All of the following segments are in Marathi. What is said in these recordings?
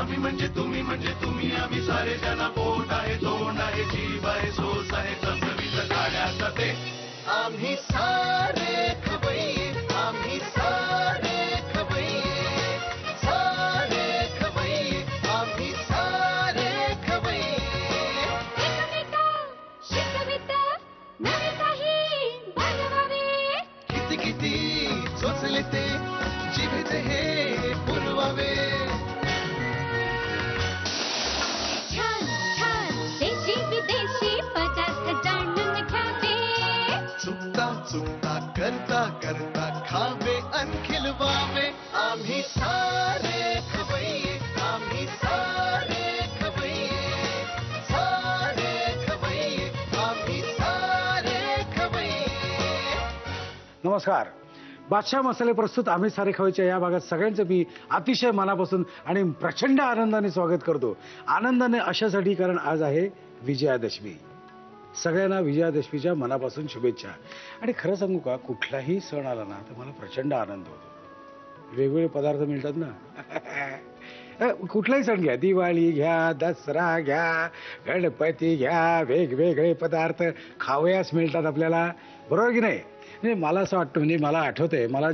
आम्ही म्हणजे तुम्ही आम्ही सारे जना पोट आहे तोंड आहे जीव आहे सोस आहे चमचमीत गाण्याचा ते आम्ही सारे खवय्ये आम्ही सारे खवय्ये सारे खवय्ये आम्ही सारे खवय्ये एकमेका शिकवित नवे काही बनवावे किती किती चोचले ते जिभेचे हे पुरवावे छान छान देशी विदेशी पदार्थ जाणून घ्यावे चुकता चुकता करता करता खावे अन खिलवावे आम्ही सारे खवय्ये आम्ही सारे खवय्ये सारे खवय्ये आम्ही सारे खवय्ये. नमस्कार. बादशाह मसाले प्रस्तुत आम्ही सारे खवय्येच्या या भागात सगळ्यांचं मी अतिशय मनापासून आणि प्रचंड आनंदाने स्वागत करतो. आनंदाने अशासाठी कारण आज आहे विजयादशमी. सगळ्यांना विजयादशमीच्या मनापासून शुभेच्छा. आणि खरं सांगू का, कुठलाही सण आला ना तर मला प्रचंड आनंद होतो. वेगवेगळे पदार्थ मिळतात ना. कुठलाही सण घ्या, दिवाळी घ्या, दसरा घ्या, गणपती घ्या, वेगवेगळे पदार्थ खावयास मिळतात आपल्याला, बरोबर की नाही? म्हणजे मला असं वाटतं, म्हणजे मला आठवतंय, मला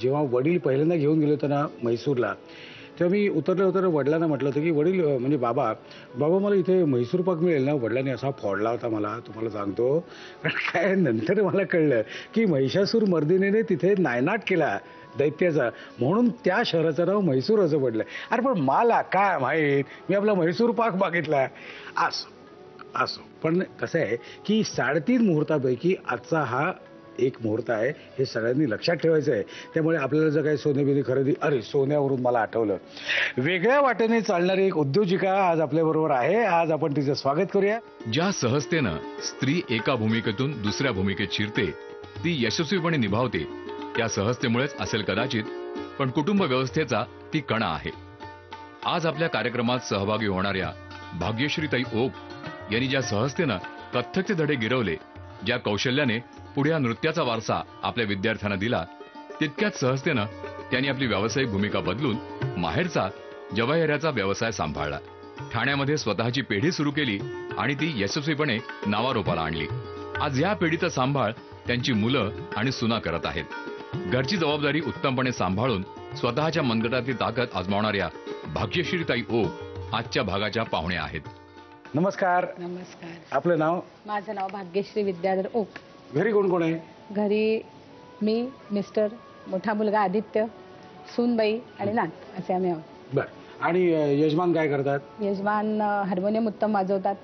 जेव्हा वडील पहिल्यांदा घेऊन गेले होते ना म्हैसूरला, तेव्हा मी उतरल्या वडिलांना म्हटलं होतं की वडील म्हणजे बाबा मला इथे म्हैसूर पाक मिळेल ना. वडिलांनी असा फोडला होता मला, तुम्हाला सांगतो. कारण काय, नंतर मला कळलं की महिषासूर मर्दिनीने तिथे नायनाट केला दैत्याचा, म्हणून त्या शहराचं नाव म्हैसूर असं पडलं. अरे पण मला काय माहीत, मी आपला म्हैसूर पाक बघितला. असो पण कसं आहे की 3.5 मुहूर्तापैकी आजचा हा एक मुहूर्त आहे, हे सगळ्यांनी लक्षात ठेवायचं आहे. त्यामुळे आपल्याला जर काही सोने खरेदी, अरे सोन्यावरून मला आठवलं, वेगळ्या वाटेने चालणारी एक उद्योजिका आज आपल्याबरोबर आहे. आज आपण तिचं स्वागत करूया. ज्या सहजतेनं स्त्री एका भूमिकेतून दुसऱ्या भूमिकेत शिरते, ती यशस्वीपणे निभावते, त्या सहजतेमुळेच असेल कदाचित, पण कुटुंब व्यवस्थेचा ती कणा आहे. आज आपल्या कार्यक्रमात सहभागी होणाऱ्या भाग्यश्रीताई ओक यांनी ज्या सहजतेनं कथ्थकचे धडे गिरवले, ज्या कौशल्याने पुढे या नृत्याचा वारसा आपल्या विद्यार्थ्यांना दिला, तितक्याच सहजतेनं त्यांनी आपली व्यावसायिक भूमिका बदलून माहेरचा जवाहेऱ्याचा व्यवसाय सांभाळला. ठाण्यामध्ये स्वतःची पेढी सुरू केली आणि ती यशस्वीपणे नावारूपाला आणली. आज या पेढीचा सांभाळ त्यांची मुलं आणि सुना करत आहेत. घरची जबाबदारी उत्तमपणे सांभाळून स्वतःच्या मनगटातली ताकद आजमावणाऱ्या भाग्यश्रीताई ओक आजच्या भागाच्या पाहुण्या आहेत. नमस्कार. नमस्कार. आपलं नाव? माझं नाव भाग्यश्री विद्याधर ओक. घरी कोण कोण आहे? घरी मी, मिस्टर, मोठा मुलगा आदित्य, सूनबाई आणि नात, असे आम्ही आहोत. बर. आणि यजमान काय करतात? यजमान हार्मोनियम उत्तम वाजवतात.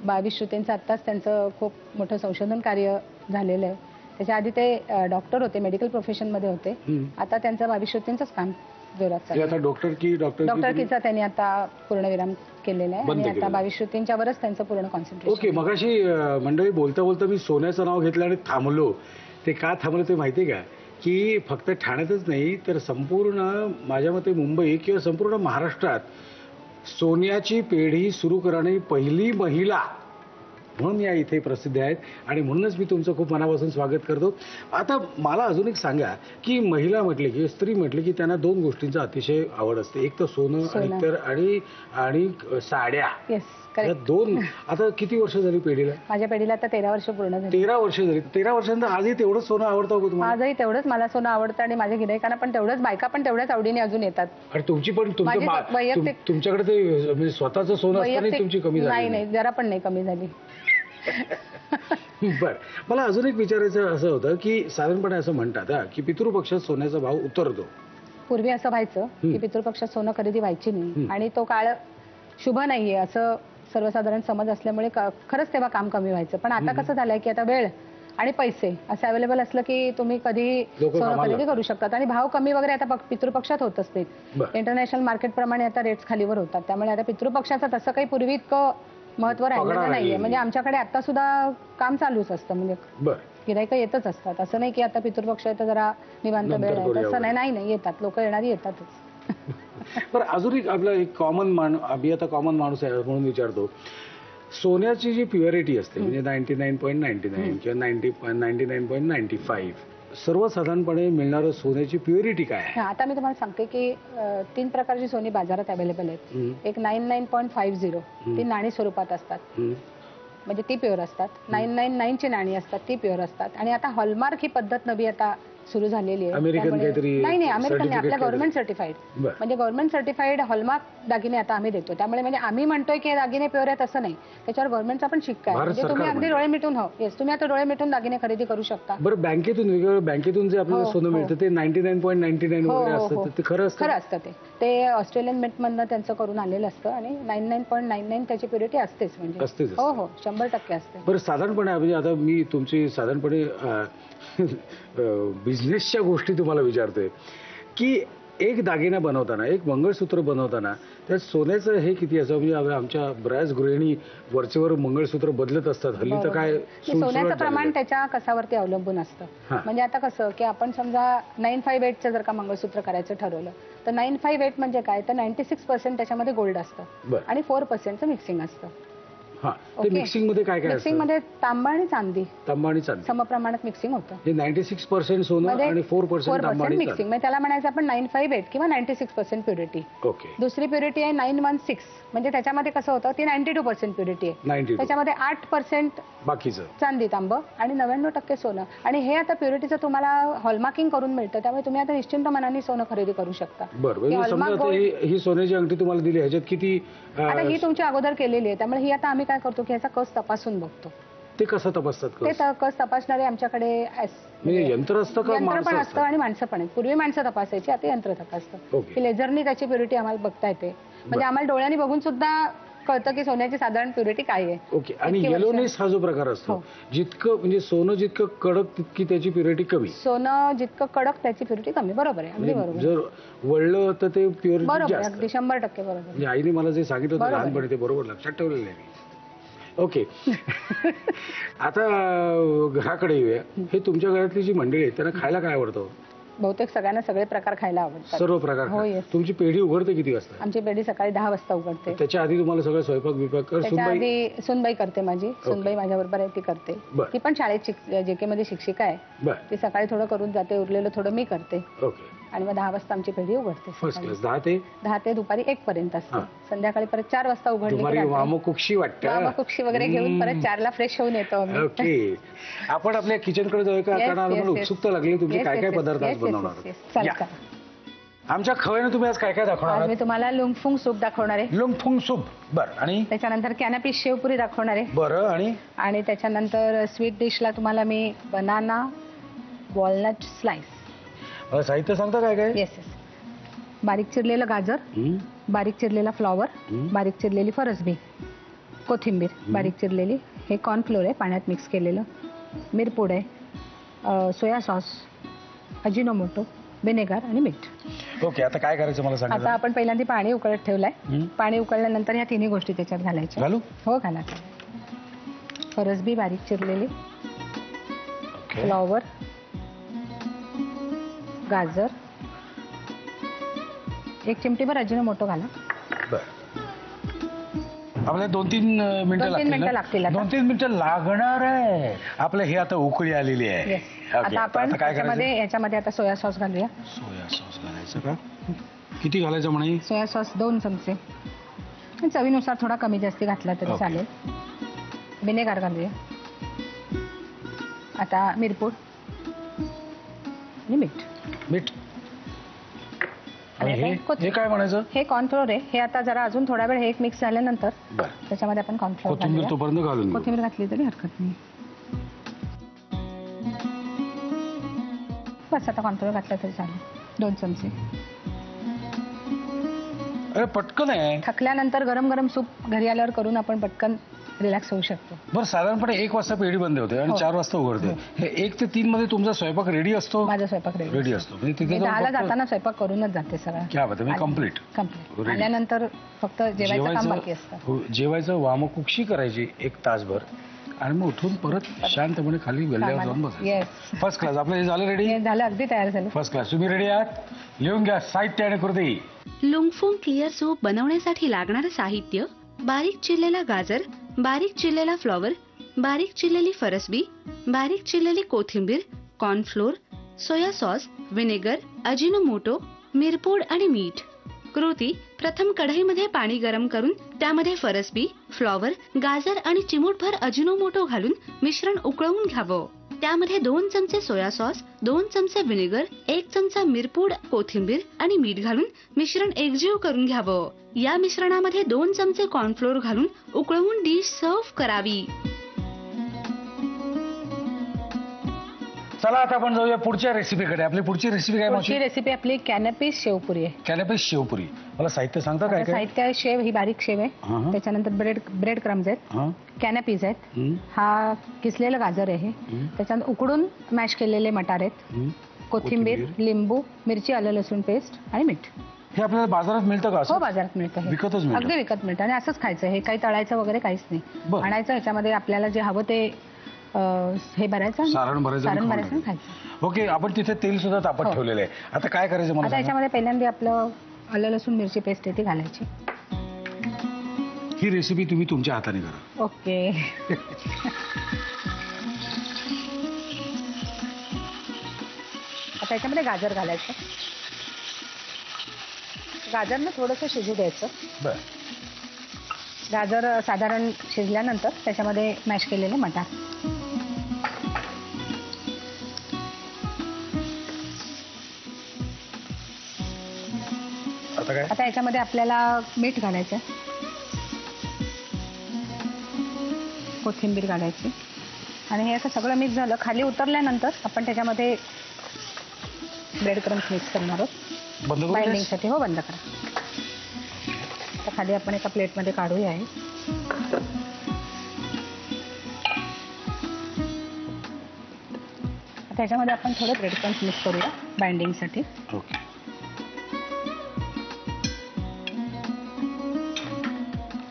22 श्रुतींचं आत्ताच त्यांचं खूप मोठं संशोधन कार्य झालेलं आहे. त्याच्या आधी ते डॉक्टर होते, मेडिकल प्रोफेशनमध्ये होते. आता त्यांचं 22 श्रुतींचंच काम जोरात चालू आहे. डॉक्टरकीचा त्यांनी आता पूर्णविराम केलेला आहे आणि आता 22 श्रुतींच्यावरच त्यांचं पूर्ण कॉन्सन्ट्रेशन. ओके. मगाशी मंडळी बोलता मी सोन्याचं नाव घेतलं आणि थांबलो. ते का थांबलो ते माहिती का? की फक्त ठाण्यातच नाही तर संपूर्ण माझ्या मते मुंबई किंवा संपूर्ण महाराष्ट्रात सोन्याची पेढी सुरू करणारी पहिली महिला म्हणून या इथे प्रसिद्ध आहेत आणि म्हणूनच मी तुमचं खूप मनापासून स्वागत करतो. आता मला अजून एक सांगा की महिला म्हटली की स्त्री म्हटली की त्यांना 2 गोष्टींचा अतिशय आवड असते, एक तर सोनं आणि साड्या. या 2. आता किती वर्ष झाली पेढीला? माझ्या पेढीला आता 13 वर्ष पूर्ण झाली. 13 वर्ष झाली. 13 वर्षांनंतर आजही तेवढंच सोनं आवडतं का तुम्हाला? आजही तेवढंच मला सोनं आवडतं आणि माझ्या गिरायकांना पण तेवढंच, बायका पण तेवढ्याच आवडीने अजून येतात. आणि तुमची पण तुमच्याकडे ते म्हणजे स्वतःचं सोनं असताना तुमची कमी झाली? नाही, जरा पण नाही कमी झाली. बर. मला अजून एक विचारायचं असं होतं की साधारणपणे असं म्हणतात की पितृपक्षात सोन्याचा भाव उतरतो. पूर्वी असं व्हायचं की पितृपक्षात सोनं खरेदी व्हायची नाही आणि तो काळ शुभ नाहीये असं सर्वसाधारण समज असल्यामुळे खरंच तेव्हा काम कमी व्हायचं. पण आता कसं झालंय की आता वेळ आणि पैसे असं अवेलेबल असलं की तुम्ही कधी सोनं खरेदी करू शकतात आणि भाव कमी वगैरे आता पितृपक्षात होत असते. इंटरनॅशनल मार्केट प्रमाणे आता रेट्स खालीवर होतात. त्यामुळे आता पितृपक्षाचं तसं काही पूर्वी इतकं महत्व राहिलेलं नाहीये. म्हणजे आमच्याकडे आता सुद्धा काम चालूच असतं, म्हणजे गिरायक येतच असतात. असं नाही की आता पितृपक्ष तर जरा निवांत वेळ आहे, तसं नाही येतात लोक, येणारी येतातच. बरं. अजून एक आपला एक आम्ही आता कॉमन माणूस आहे म्हणून विचारतो, सोन्याची जी प्युरिटी असते म्हणजे 99.99 किंवा 99.95 सर्वसाधारणपणे मिळणारं सोन्याची प्युरिटी काय आहे? आता मी तुम्हाला सांगते की 3 प्रकारची सोनी बाजारात अवेलेबल आहेत. एक 99.50 ती नाणी स्वरूपात असतात, म्हणजे ती प्युअर असतात. 999 ची नाणी असतात, ती प्युअर असतात. आणि आता हॉलमार्क ही पद्धत नवी आता सुरू झालेली आहे. अमेरिकन काहीतरी नाही अमेरिकन नाही, आपल्या गव्हर्नमेंट सर्टिफाईड, बरं. म्हणजे गव्हर्नमेंट सर्टिफाईड हॉलमार्क दागिने आता आम्ही देतो. त्यामुळे म्हणजे आम्ही म्हणतोय की हे दागिने प्युअर आहेत असं नाही, त्याच्यावर गव्हर्नमेंटचा पण शिक्का आहे. भारत म्हणजे तुम्ही सरकार अगदी डोळे मिटून तुम्ही आता डोळे मिटून दागिने खरेदी करू शकता. बरं, बँकेतून वेगवेगळ्या बँकेतून जे आपल्याला हो, सोनं हो. मिळतं ते 99.99 हो, वगैरे हो, असतं, हो. तर ते खरं असतं? खरं असतं ते ऑस्ट्रेलियन मिंटमधनं त्यांचं करून आलेलं असतं आणि 99.99 त्याची प्युरिटी असतेच, म्हणजे असतेच. हो हो 100% असते. बरं, साधारणपणे म्हणजे आता मी तुमची साधारणपणे बिझनेसच्या गोष्टी तुम्हाला विचारतोय की एक दागिना बनवताना, एक मंगळसूत्र बनवताना त्यात सोन्याचं हे किती असं, म्हणजे आमच्या बऱ्याच गृहिणी वरचेवर मंगळसूत्र बदलत असतात हल्ली, तर काय सोन्याचं प्रमाण त्याच्या कसावरती अवलंबून असतं. म्हणजे आता कसं की आपण समजा 958चं जर का मंगळसूत्र करायचं ठरवलं तर 958 म्हणजे काय, तर 96% त्याच्यामध्ये गोल्ड असतं आणि 4% मिक्सिंग असतं. हा, ते मिक्सिंग मध्ये काय काय मिक्सिंग मध्ये तांबा आणि चांदी समप्रमाणात मिक्सिंग होतं. हे 96% सोनं आणि 4% तांबा आणि मिक्सिंग, म्हणजे त्याला म्हणायचं आपण 958 किंवा 96% प्युरिटी. ओके. दुसरी प्युरिटी आहे 916, म्हणजे त्याच्यामध्ये कसं होतं, ती 92% प्युरिटी आहे. त्याच्यामध्ये 8% बाकीचं चांदी तांब आणि 99% सोनं. आणि हे आता प्युरिटीचं तुम्हाला हॉलमार्किंग करून मिळतं, त्यामुळे तुम्ही आता निश्चिंत मनाने सोनं खरेदी करू शकता. बरं, ही सोन्याची अंगठी तुम्हाला दिली, ह्याच्यात किती? आता ही तुमची अगोदर केलेली आहे, त्यामुळे ही आता आम्ही काय करतो की याचा कस तपासून बघतो. ते कसं तपासतात? ते कस तपासणारे आमच्याकडे म्हणजे यंत्र असतं का? यंत्र पण असतं आणि माणसं पण आहेत. पूर्वी माणसं तपासायची, आता यंत्र तपासतं. की लेझरनी त्याची प्युरिटी आम्हाला बघता येते, म्हणजे आम्हाला डोळ्यांनी बघून सुद्धा कळतं की सोन्याची साधारण प्युरिटी काय आहे. ओके. आणि येलोनेस हा जो प्रकार असतो, जितकं म्हणजे सोनं जितकं कडक तितकी त्याची प्युरिटी कमी. सोनं जितकं कडक त्याची प्युरिटी कमी. बरोबर आहे, अगदी बरोबर. जर वळलं तर ते प्युरिटी बरोबर, अगदी 100% बरोबर. म्हणजे आईने मला जे सांगितलं होतं लहानपणी ते बरोबर लक्षात ठेवलेलं आहे. ओके. आता घराकडे येऊया. हे तुमच्या घरातली जी मंडळी आहे त्यांना खायला काय आवडतं? बहुतेक सगळ्यांना सगळे प्रकार खायला आवडतात. सर्व प्रकार? हो. तुमची पेढी उघडते किती वाजता? आमची पेढी सकाळी 10 वाजता उघडते. त्याच्या आधी तुम्हाला सगळं स्वयंपाक विपाक आधी सुनबाई करते, माझी सुनबाई माझ्या बरोबर आहे, ती करते. ती पण शाळेत JK मध्ये शिक्षिका आहे. ती सकाळी थोडं करून जाते, उरलेलं थोडं मी करते. ओके. आणि मग 10 वाजता आमची पेढी उघडते. First class. 10 ते दुपारी 1 पर्यंत असते. संध्याकाळी परत 4 वाजता उघडली. वामकुक्षी वाटतं. वामकुक्षी वगैरे घेऊन परत 4ला फ्रेश होऊन येतो. ओके. आपण आपल्या किचन कडे जाऊया का? कारण मला उत्सुकता लागली, तुमचे काय काय पदार्थ आज बनवणार? आमच्या खवयने तुम्ही आज काय काय दाखवणार? मी तुम्हाला लुंगफुंग सूप दाखवणार आहे. लुंगफुंग सूप. बरं. आणि त्याच्यानंतर कॅनपी शेवपुरी दाखवणार आहे. बरं. आणि त्याच्यानंतर स्वीट डिशला तुम्हाला मी बनाना वॉलनट स्लाइस. साहित्य सांगता काय काय? येस. बारीक चिरलेलं गाजर, बारीक चिरलेला फ्लॉवर, बारीक चिरलेली फरसबी, कोथिंबीर बारीक चिरलेली, हे कॉर्नफ्लोअर आहे पाण्यात मिक्स केलेलं, मिरपूड आहे, सोया सॉस, अजिनोमोटो, व्हिनेगर आणि मीठ. ओके. आता काय करायचं मला सांगा. आता आपण पहिल्यांदा पाणी उकळत ठेवलंय. पाणी उकळल्यानंतर ह्या तिन्ही गोष्टी त्याच्यात घालायच्या. घालू? हो, घाला. फरसबी बारीक चिरलेली, फ्लॉवर, गाजर, 1 चिमटीभर अजिनोमोटो घाला. आपल्याला 2-3 मिनिटं लागतील. 2-3 मिनिटं लागणार आहे. आपलं हे आता उकळी आलेली आहे. आता आपण याच्यामध्ये आता सोया सॉस घालूया. सोया सॉस घालायचं का? किती घालायचं म्हणे? सोया सॉस 2 चमचे. चवीनुसार थोडा कमी जास्ती घातला तरी चालेल. व्हिनेगर घालूया. आता मिरपूड आणि मीठ. हे काय म्हणायचं? हे कॉर्नफ्लोअर आहे. हे आता जरा अजून थोडा वेळ हे एक मिक्स झाल्यानंतर त्याच्यामध्ये आपण कॉर्नफ्लोअर कोथिंबीर तोपर्यंत घालून. कोथिंबीर घातली तरी हरकत नाही. बस आता कॉर्नफ्लोअर घातला तरी चालेल. 2 चमचे. अरे पटकन आहे. थकल्यानंतर गरम गरम सूप घरी आल्यावर करून आपण पटकन रिलॅक्स होऊ शकतो. बरं, साधारणपणे 1 वाजता पेढी बंद होते आणि 4 वाजता उघडते. हे 1 ते 3 मध्ये तुमचा स्वयंपाक रेडी असतो? माझा स्वयंपाक रेडी असतो. म्हणजे तिथे 10ला जाताना स्वयंपाक करूनच जाते सगळं. क्या बात आहे. कम्प्लीट आल्यानंतर फक्त जेवायचं काम बाकी असतं. जेवायचं वामकुक्षी करायची 1 तासभर आणि मग उठून परत शांतपणे खाली वेल्ल्यावर जाऊन बसायचं. First class. आपलं हे झालं रेडी? झालं, अगदी तयार झालं. First class. तुम्ही रेडी आहात? लिहून घ्या साहित्य आणि कृती. लुंगफुंग क्लिअर सूप बनवण्यासाठी लागणारं साहित्य: बारीक चिरलेला गाजर, बारीक चिरलेला फ्लॉवर, बारीक चिरलेली फरसबी, बारीक चिरलेली कोथिंबीर, cornflour, soya sauce, vinegar, Ajinomoto, मिरपूड आणि मीठ. कृती: प्रथम कढईमध्ये पाणी गरम करून त्यामध्ये फरसबी, फ्लॉवर, गाजर आणि चिमूटभर अजिनोमोटो घालून मिश्रण उकळवून घ्यावं. त्यामध्ये 2 चमचे सोया सॉस, 2 चमचे व्हिनेगर, 1 चमचा मिरपूड, कोथिंबीर आणि मीठ घालून मिश्रण एकजीव करून घ्यावं. या मिश्रणामध्ये 2 चमचे कॉर्नफ्लोअर घालून उकळवून डिश सर्व्ह करावी. चला आता आपण जाऊया पुढच्या रेसिपीकडे. आपली पुढची रेसिपी काय पुढची मावशी? रेसिपी आपली कॅनपीस शेवपुरी आहे. कॅनपीस शेवपुरी. मला साहित्य सांगता काय काय? साहित्य आहे शेव, ही बारीक शेव आहे. हा. त्याच्यानंतर ब्रेड क्रम्स आहेत, हा. कॅनपीज आहेत, हं. हा किसलेलं गाजर आहे, त्याच्यानंतर उकडून मॅश केलेले मटार आहेत, हं. कोथिंबीर, लिंबू, मिरची, आलं लसूण पेस्ट आणि मीठ. हे आपल्याला बाजारात मिळतं का असं? हो, बाजारात मिळतं हे. विकतच मिळतं? अगदी विकत मिळतं आणि असंच खायचं. हे काही तळायचं वगैरे काहीच नाही. बरं. आणायचं, ह्याच्यामध्ये आपल्याला जे हवं ते हे भरायचं, सारण भरायचं आणि भरायचं आणि खाऊन खायचं. ओके. आपण तिथे तेल सुद्धा तापत हो. ठेवलेलं आहे. आता काय करायचं मला आता सांगा? याच्यामध्ये पहिल्यांदा आपलं आलं लसूण मिरची पेस्ट आहे ती घालायची. ही रेसिपी तुम्ही तुमच्या हाताने करा. ओके. आता याच्यामध्ये गाजर घालायचं. गाजरनं थोडंसं शिजू द्यायचं. बर. गाजर साधारण शिजल्यानंतर त्याच्यामध्ये मॅश केलेले मटार. आता काय? आता याच्यामध्ये आपल्याला मीठ घालायचं, कोथिंबीर घालायची आणि हे असं सगळं मिक्स झालं. खाली उतरल्यानंतर आपण त्याच्यामध्ये ब्रेड क्रम्स मिक्स करणार आहोत बंद करू? बाइंडिंगसाठी. हो, बंद करा. आता खाली आपण एका प्लेटमध्ये काढूया आहे. त्याच्यामध्ये आपण थोडे ब्रेड क्रम्स मिक्स करूया बाइंडिंगसाठी. ओके.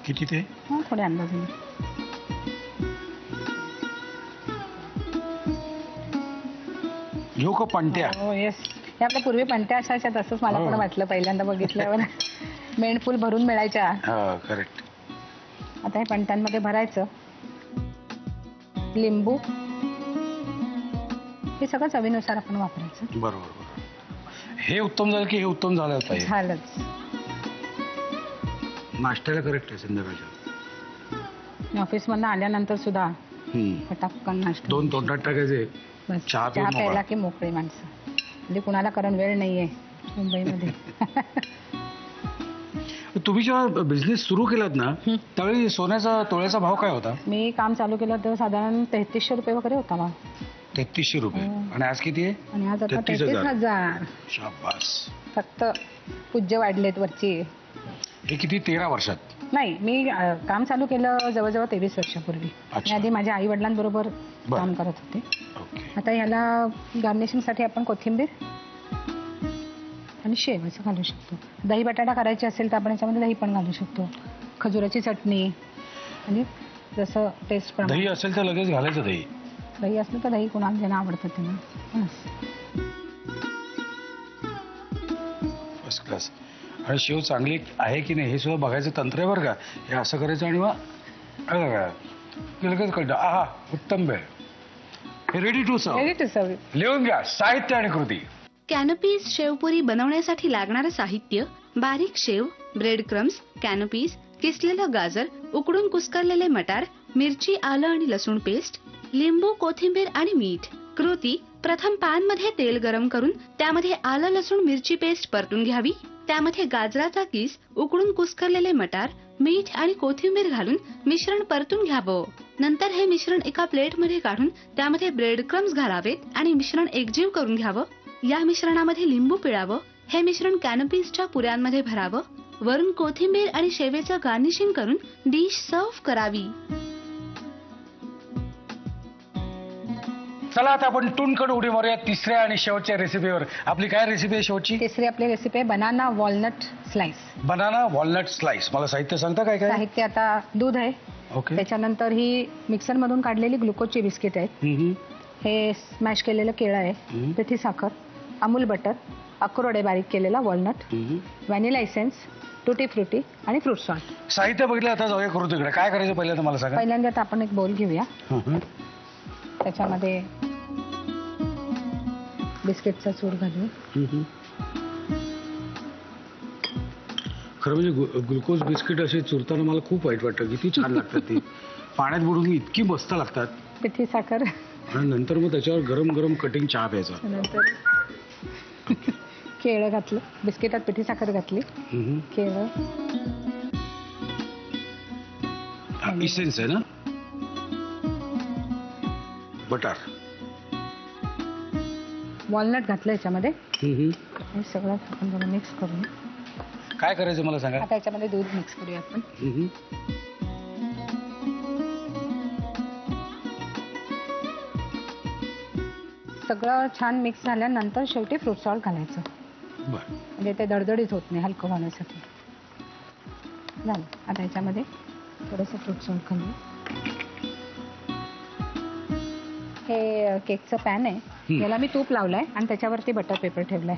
किती ते? हो, थोडे अंदाजाने. घेऊ का पंट्या? हो, येस. हे आपल्या पूर्वी पंट्या असायच्या, तसंच मला पण वाटलं पहिल्यांदा बघितल्यावर. मेणफूल भरून मिळायच्या. हा, करेक्ट. आता हे पंट्यांमध्ये भरायचं. लिंबू, हे सगळं चवीनुसार आपण वापरायचं. बरोबर. हे उत्तम झालं की हे उत्तम झालं पाहिजे? झालंच. नाश्त्याला करेक्ट आहे संध्याकाळच्या. ऑफिसमधनं आल्यानंतर सुद्धा हम्म. पटापकन नाश्ता. 2 तोंडात टाकायचे. बस, चहा पिऊन प्यायला मोकळा. की मोकळी माणसं. म्हणजे कुणाला कारण वेळ नाहीये मुंबईमध्ये. तुम्ही जेव्हा बिझनेस सुरू केलात ना, त्यावेळी सोन्याचा तोळ्याचा भाव काय होता? मी काम चालू केलं तेव्हा साधारण 3300 रुपये वगैरे होता भाव. 3300 रुपये. आणि आज किती आहे? आणि आज आता 33,000. 33,000. शाबास. फक्त पूज्य वाढलेत वरची. हे किती? 13 वर्षात? नाही, मी काम चालू केलं जवळजवळ 23 वर्षापूर्वी. अच्छा. मी आधी माझ्या आई वडिलांबरोबर बरं. काम करत होते. ओके. आता ह्याला गार्निशिंगसाठी आपण कोथिंबीर आणि शेव असं घालू शकतो. दही बटाटा करायची असेल तर आपण याच्यामध्ये दही पण घालू शकतो. खजुराची चटणी आणि जसं टेस्ट प्रमाणे. दही असेल तर लगेच घालायचं दही. दही असलं तर दही कुणाला ज्यांना आवडतं त्यांना. बस. First class. आणि शेव चांगली आहे की नाही हे सुद्धा बघायचं तंत्र आहे बरं का. हे असं करायचं आणि मग लगेच कळतं. आहा, उत्तम वेळ. हे ready to serve. Ready to serve. लिहून घ्या साहित्य आणि कृती. कॅनपीज शेवपुरी बनवण्यासाठी लागणारं साहित्य: बारीक शेव, ब्रेड क्रम्स, कॅनपीज, किसलेलं गाजर, उकडून कुस्करलेले मटार, मिरची, आलं आणि लसूण पेस्ट, लिंबू, कोथिंबीर आणि मीठ. कृती: प्रथम पॅन मध्ये तेल गरम करून त्यामध्ये आलं लसूण मिरची पेस्ट परतून घ्यावी. त्यामध्ये गाजराचा किस, उकडून कुस्करलेले मटार, मीठ आणि कोथिंबीर घालून मिश्रण परतून घ्यावं. नंतर हे मिश्रण एका प्लेटमध्ये काढून त्यामध्ये ब्रेड क्रम्स घालावेत आणि मिश्रण एकजीव करून घ्यावं. या मिश्रणामध्ये लिंबू पिळावं. हे मिश्रण कॅनपीजच्या पुऱ्यांमध्ये भरावं. वरून कोथिंबीर आणि शेवेचं गार्निशिंग करून डिश सर्व्ह करावी. चला आता आपण टूनकडे उडी मारूया तिसऱ्या आणि शेवटच्या रेसिपीवर. आपली काय रेसिपी आहे शेवटची? तिसरी आपली रेसिपी आहे banana walnut slice. Banana walnut slice. मला साहित्य सांगता काय काय? साहित्य आता दूध आहे, ओके. त्याच्यानंतर ही मिक्सर मधून काढलेली ग्लुकोजची बिस्किट आहेत, हे स्मॅश केलेलं केळं आहे, पिठी साखर, अमूल बटर, अक्रोड आहे बारीक केलेला, वॉलनट, व्हॅनिला एसेन्स, टुटी फ्रुटी आणि फ्रूट सॉल्ट. साहित्य बघितलं. आता जाऊया करू तिकडे. काय करायचं पहिल्यांदा मला सांगा. पहिल्यांदा आता आपण एक बोल घेऊया. हं. त्याच्यामध्ये बिस्किटचा चूर घालू. खरं म्हणजे ग्लुकोज बिस्किट असे चुरताना मला खूप वाईट वाटतं. किती छान लागतात ती, पाण्यात बुडून इतकी मस्त लागतात. पिठी साखर आणि नंतर मग त्याच्यावर गरम गरम कटिंग चहा प्यायचा. नंतर केळं घातलं, बिस्किटात पिठी साखर घातली, केळं, इसेन्स आहे ना, बटर, वॉलनट घातलं याच्यामध्ये. हे सगळं आपण जरा मिक्स करून काय करायचं मला सांगा. आता याच्यामध्ये दूध मिक्स करूया आपण. सगळं छान मिक्स झाल्यानंतर शेवटी फ्रूट सॉल्ट घालायचं. बरं. म्हणजे ते दडदडीत होत नाही, हलकं होण्यासाठी. झालं. आता याच्यामध्ये थोडंसं फ्रूट सॉल्ट घालू. हे केकचं पॅन आहे, याला मी तूप लावलंय आणि त्याच्यावरती बटर पेपर ठेवलाय.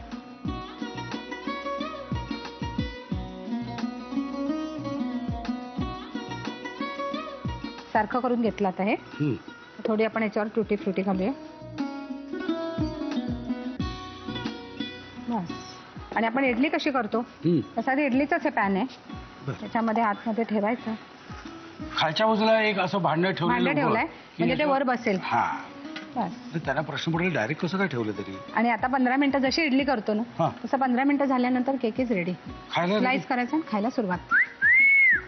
सारखं करून घेतलं आता हे. थोडी आपण याच्यावर टुटी फ्रुटी घालूया. बस. आणि आपण इडली कशी करतो तसा ते इडलीचाच हे पॅन आहे. त्याच्यामध्ये आतमध्ये ठेवायचं. खालच्या बाजूला एक असं भांडं ठेवलंय म्हणजे ते वर बसेल. हा. बस. त्यांना प्रश्न पडेल डायरेक्ट कसं काय ठेवलं तरी. आणि आता 15 मिनिटं जशी इडली करतो ना तसं 15 मिनिटं झाल्यानंतर केक इज रेडी. स्लाइस करायचं आणि खायला सुरुवात.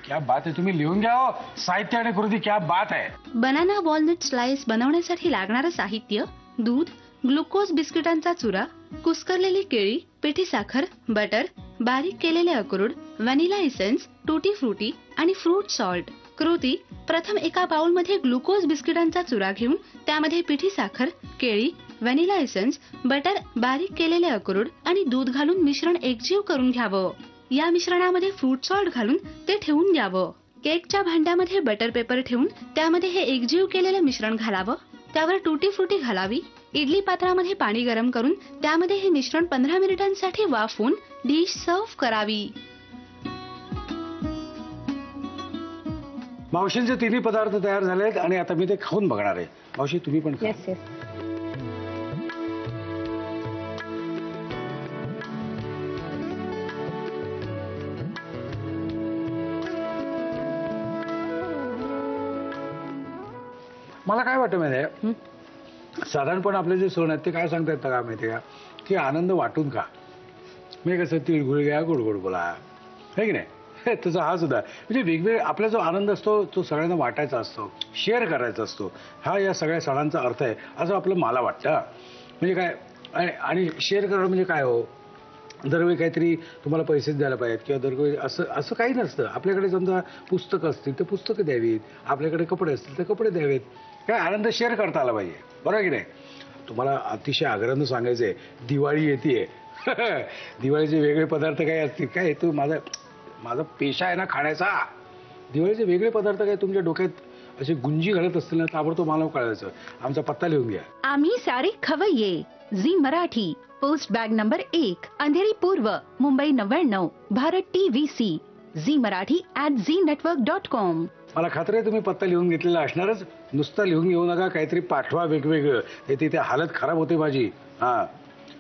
क्या बात आहे. तुम्ही लिहून घ्या हो. साहित्य आणि कृती क्या बात आहे. बनाना वॉलनट स्लाइस बनवण्यासाठी लागणारं साहित्य: दूध, ग्लुकोज बिस्किटांचा चुरा, कुस्करलेली केळी, पिठी साखर, बटर, बारीक केलेले अक्रोड, व्हॅनिला इसेन्स, टूटी फ्रुटी आणि फ्रूट सॉल्ट. कृती: प्रथम एका बाउलमध्ये ग्लुकोज बिस्किटांचा चुरा घेऊन त्यामध्ये पिठी साखर, केळी, व्हॅनिला इसेन्स, बटर, बारीक केलेले अक्रोड आणि दूध घालून मिश्रण एकजीव करून घ्यावं. या मिश्रणामध्ये फ्रूट सॉल्ट घालून ते ठेवून द्यावं. केकच्या भांड्यामध्ये बटर पेपर ठेवून त्यामध्ये हे एकजीव केलेलं मिश्रण घालावं. त्यावर टूटी फ्रुटी घालावी. इडली पात्रामध्ये पाणी गरम करून त्यामध्ये हे मिश्रण 15 मिनिटांसाठी वाफवून डिश सर्व्ह करावी. मावशींचे तिन्ही पदार्थ तयार झालेत आणि आता मी ते खाऊन बघणार आहे. मावशी तुम्ही पण खा. Yes yes. मला काय वाटतं माहिती आहे, साधारणपणे आपले जे सण आहेत ते काय सांगतात का माहिती का, की आनंद वाटून खा. म्हणजे कसं तिळगुळ घ्या, गोड गोड बोला, आहे की नाही. तसं हा सुद्धा म्हणजे वेगवेगळे आपला जो आनंद असतो तो सगळ्यांना वाटायचा असतो, शेअर करायचा असतो. हा या सगळ्या सणांचा अर्थ आहे असं आपलं मला वाटतं. म्हणजे काय आणि शेअर करणं म्हणजे काय हो, दरवेळी काहीतरी तुम्हाला पैसेच द्यायला पाहिजेत किंवा दरवेळी असं काही नसतं. आपल्याकडे समजा पुस्तकं असतील तर पुस्तकं द्यावीत, आपल्याकडे कपडे असतील तर कपडे द्यावेत. काय आनंद शेअर करता आला पाहिजे, बरोबर की नाही. तुम्हाला अतिशय आग्रहानं सांगायचं आहे, दिवाळी येते. दिवाळीचे वेगळे पदार्थ काही असतील काय, तो माझा पेशा आहे ना खाण्याचा. दिवाळीचे वेगळे पदार्थ काय तुमच्या डोक्यात असे गुंजी घालत असतील ना, ताबडतोब मला कळायचं. आमचा पत्ता लिहून घ्या. आम्ही सारे खवय्ये. Zee Marathi, post bag number 1, Andheri पूर्व, Mumbai 99, Bharat TVC. Zee Marathi @ZNetwork.com. मला खात्री आहे तुम्ही पत्ता लिहून घेतलेला असणारच. नुसतं लिहून घेऊ नका, काहीतरी पाठवा वेगवेगळं. हे तिथे हालत खराब होते माझी. हा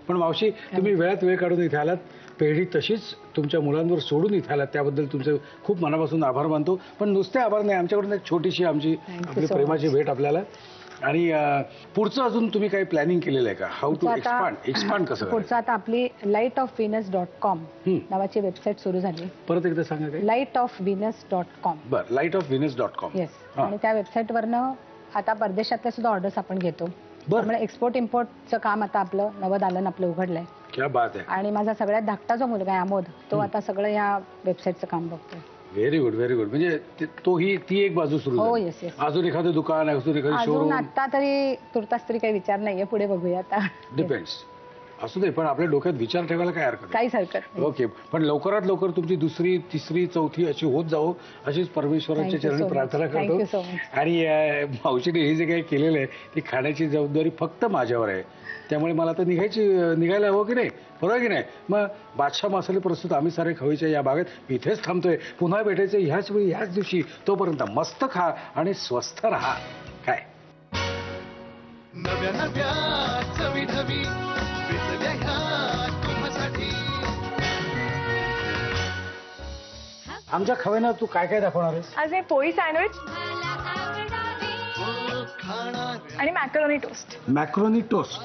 पण मावशी तुम्ही वेळात वेळ काढून इथे आलात, पेढी तशीच तुमच्या मुलांवर सोडून इथे आलात, त्याबद्दल तुमचे खूप मनापासून आभार मानतो. पण नुसते आभार नाही, आमच्याकडून एक छोटीशी आपली प्रेमाची भेट आपल्याला. आणि पुढचं अजून तुम्ही काही प्लॅनिंग केलेलं आहे का, हाऊ टू एक्सपांड कसं. पुढचं आता आपली lightofvenus.com नावाची वेबसाईट सुरू झाली. परत एकदा सांगा काय. lightofvenus.com. बरं, lightofvenus.com. येस. आणि त्या वेबसाईटवरनं आता परदेशातल्या सुद्धा ऑर्डर्स आपण घेतो. त्यामुळे एक्सपोर्ट इम्पोर्टचं काम आता आपलं नवदालन आपलं उघडलंय. क्या बात आहे. आणि माझा सगळ्यात धाकटा जो मुलगा आहे अमोद, तो आता सगळं या वेबसाईटचं काम बघतोय. Very good very good. म्हणजे ती एक बाजू सुरू. हो येस येस. अजून एखादं दुकान, अजून एखादं अजून शोरूम. आता तरी तुर्तास तरी काही विचार नाहीये, पुढे बघूया आता. डिपेंड्स. असू दे, पण आपल्या डोक्यात विचार ठेवायला काय हरकत. काहीच हरकत नाही. ओके. पण लवकरात लवकर तुमची दुसरी, तिसरी, चौथी अशी होत जाओ, अशीच परमेश्वराच्या चरणी प्रार्थना करतो. आणि मावशीने हे जे काही केलेलं आहे ती खाण्याची जबाबदारी फक्त माझ्यावर आहे. त्यामुळे मला तर निघायला हवं की नाही, बरोबर की नाही. मग बादशाह मसाले प्रस्तुत आम्ही सारे खवयच्या या भागात इथेच थांबतोय. पुन्हा भेटायचं ह्याच वेळी ह्याच दिवशी. तोपर्यंत मस्त खा आणि स्वस्थ राहा. काय नव्या नव्या चवी ढवी आमच्या खव्यानं तू काय काय दाखवणार आहेस? आज हे पोळी सँडविच खाणारे आणि मॅकरोनी टोस्ट. मॅक्रोनी टोस्ट,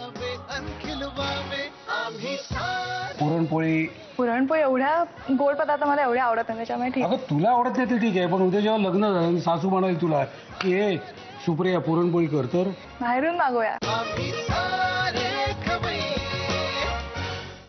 आम्ही सारे पुरणपोळी. पुरणपोळी एवढ्या गोड पदार्थ मला एवढे आवडत नाही त्याच्यामुळे ठीक. अगं तुला आवडत नाही ते ठीक आहे, पण उद्या जेव्हा लग्न झालं सासू म्हणाल तुला की हे सुप्रिया पुरणपोळी कर, तर बाहेरून मागूया. आम्ही